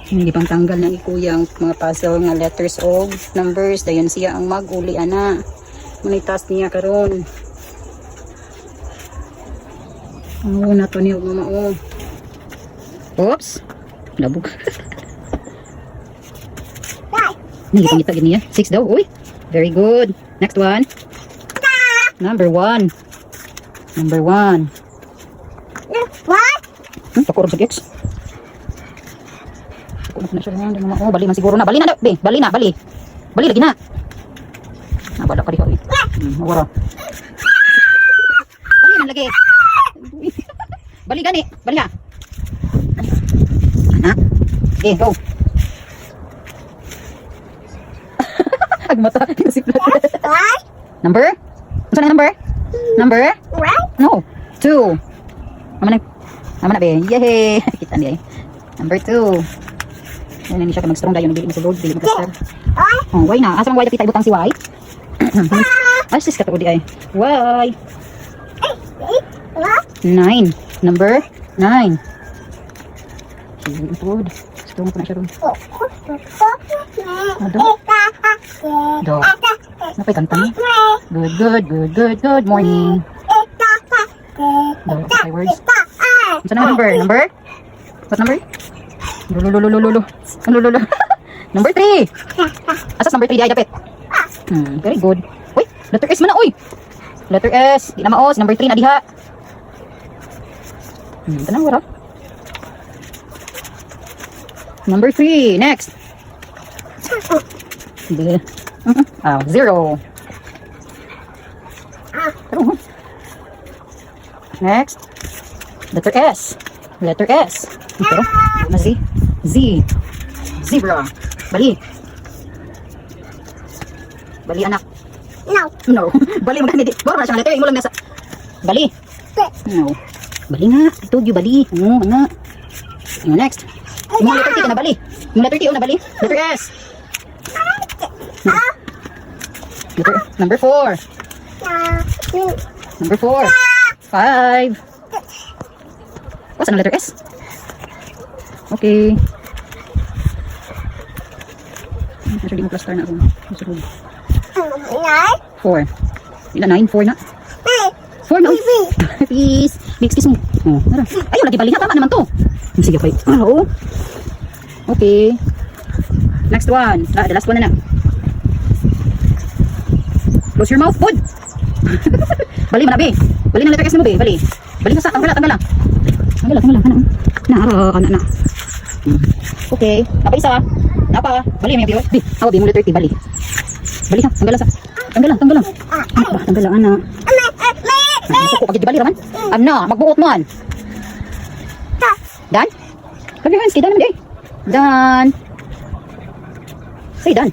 Hindi pang tanggal na ni kuya ang mga puzzle nga letters of numbers. Dayon siya ang mag-uli ana. Munay task niya karon. Oo na to niyo mama oh. Oops. Labog. Hindi pangita gini ya. 6 daw. Uy. Very good. Next one. Number 1. Number 1. What? Pakurog sa X. Pakurog na siya rin. Oh, bali man siguro na. Bali na. Be. Bali na. Bali. Bali lagi na. Bala pa rin. Mawara. Bali man lagi. Bali gani. Bali ha. Anak. Okay, go. Agmata. Number? Ano na number? Number? Right? No. 2. Naman na be. Yay! Kita niya eh. Number 2. Yan, hindi siya ka mag-strong dayon. Bili mo sa load. Bili mo ka-star. Oh, why na? Asa mang why kapitay butang si Y? Ay, sis ka to di ay. Y. 9. Number 9. Good. Strong pa na siya ron. Do. Napay kanta niya. Good morning. Do, okay words. Ano na number? Number? What number? Lulululululu. Lulululu. Number 3. Asas number 3 di ay dapit. Very good. Uy, letter S man na, uy. Letter S. Di na maos. Number 3 na diha. Ito na, wala. Number 3. Next. 0. Next. Letter S. Letter S. Ito. Na Z. Z. Zebra. Bali. Bali anak. No. Bali mo ganit. Bora na siya letter. Imo lang nasa. Bali. No. Bali nga. I told you bali. Anak. Next. Imo letter T ka na bali. Imo letter T na bali. Letter S. Letter number 4. Number 4. 5. What's ang letter S? Okay. Di mo plaster na ako. 4. Ilan 9? 4 na. 4 na. Peace. Mix kiss mo. Oh, tara. Ayun, lagi bali na. Tama naman to. Sige pa. Oo. Okay. Next one. The last one na na. Close your mouth. Good. Bali mo na, be. Bali na letter S mo, be. Bali. Bali mo sa. Tanggal lang. Tanggal lang. Na. Okay. Napa isa. Napa. Bali mo yung biro. Be. Ako, be mo letter T. Bali. Bali ka. Tanggal lang. Tanggal lang, anak. Masuk ko. Pagid di bali raman. Ana. Magbuot man. Dan? Clap your hands. Kay Dan naman, eh. Dan. Say Dan.